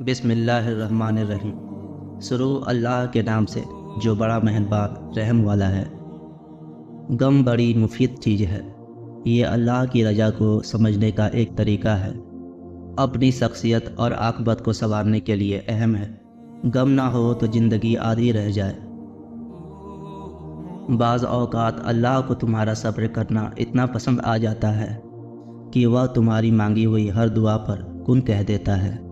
बिस्मिल्लाहिर्रहमानिर्रहीम। शुरू अल्लाह के नाम से जो बड़ा मेहरबान रहम वाला है। गम बड़ी मुफीद चीज़ है। ये अल्लाह की रजा को समझने का एक तरीका है। अपनी शख्सियत और आक़िबत को संवारने के लिए अहम है। गम ना हो तो ज़िंदगी आधी रह जाए। बाज़ औक़ात अल्लाह को तुम्हारा सब्र करना इतना पसंद आ जाता है कि वह तुम्हारी मांगी हुई हर दुआ पर कुन कह देता है।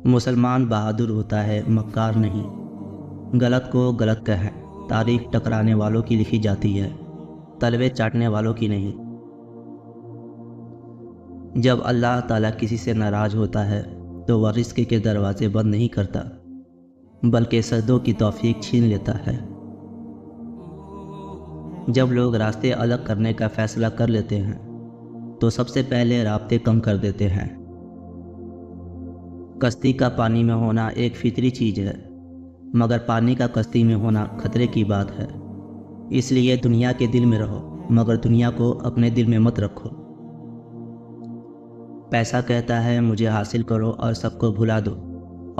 मुसलमान बहादुर होता है, मक्कार नहीं। गलत को गलत कहें, तारीख टकराने वालों की लिखी जाती है, तलवे चाटने वालों की नहीं। जब अल्लाह ताला किसी से नाराज़ होता है तो वह रिज़्क़ के दरवाज़े बंद नहीं करता, बल्कि सजदों की तौफ़ीक छीन लेता है। जब लोग रास्ते अलग करने का फ़ैसला कर लेते हैं तो सबसे पहले राब्ते कम कर देते हैं। कश्ती का पानी में होना एक फितरी चीज़ है, मगर पानी का कश्ती में होना खतरे की बात है। इसलिए दुनिया के दिल में रहो, मगर दुनिया को अपने दिल में मत रखो। पैसा कहता है मुझे हासिल करो और सबको भुला दो,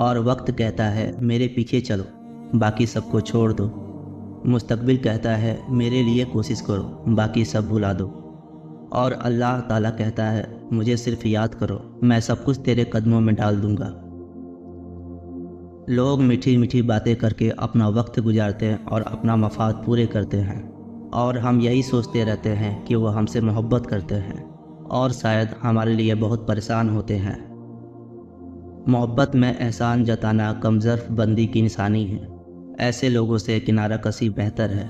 और वक्त कहता है मेरे पीछे चलो, बाकी सबको छोड़ दो। मुस्तकबिल कहता है मेरे लिए कोशिश करो, बाकी सब भुला दो। और अल्लाह ताला कहता है मुझे सिर्फ याद करो, मैं सब कुछ तेरे कदमों में डाल दूंगा। लोग मीठी मीठी बातें करके अपना वक्त गुजारते हैं और अपना मफाद पूरे करते हैं, और हम यही सोचते रहते हैं कि वह हमसे मोहब्बत करते हैं और शायद हमारे लिए बहुत परेशान होते हैं। मोहब्बत में एहसान जताना कमज़र्फ बंदी की निशानी है। ऐसे लोगों से किनारा कसी बेहतर है।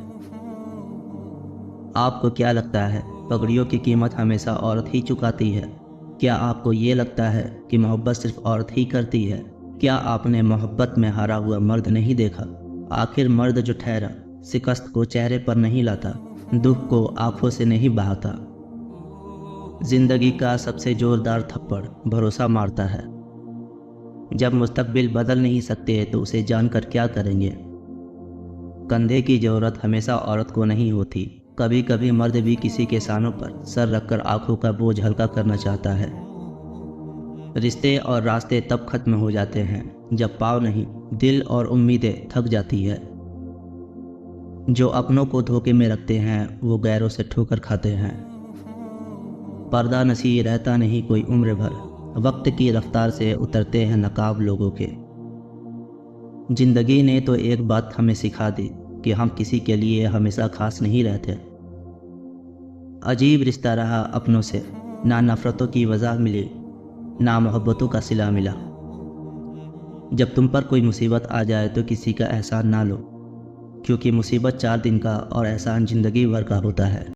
आपको क्या लगता है पगड़ियों की कीमत हमेशा औरत ही चुकाती है? क्या आपको ये लगता है कि मोहब्बत सिर्फ औरत ही करती है? क्या आपने मोहब्बत में हारा हुआ मर्द नहीं देखा? आखिर मर्द जो ठहरा शिकस्त को चेहरे पर नहीं लाता, दुख को आंखों से नहीं बहाता। जिंदगी का सबसे जोरदार थप्पड़ भरोसा मारता है। जब मुस्तकबिल बदल नहीं सकते तो उसे जानकर क्या करेंगे? कंधे की ज़रूरत हमेशा औरत को नहीं होती। कभी कभी मर्द भी किसी के शानों पर सर रखकर आंखों का बोझ हल्का करना चाहता है। रिश्ते और रास्ते तब खत्म हो जाते हैं जब पाँव नहीं, दिल और उम्मीदें थक जाती है। जो अपनों को धोखे में रखते हैं वो गैरों से ठोकर खाते हैं। पर्दा नसी रहता नहीं कोई उम्र भर, वक्त की रफ्तार से उतरते हैं नकाब लोगों के। जिंदगी ने तो एक बात हमें सिखा दी कि हम किसी के लिए हमेशा खास नहीं रहते। अजीब रिश्ता रहा अपनों से, ना नफ़रतों की वजह मिली, ना मोहब्बतों का सिला मिला। जब तुम पर कोई मुसीबत आ जाए तो किसी का एहसान ना लो, क्योंकि मुसीबत 4 दिन का और एहसान ज़िंदगी भर का होता है।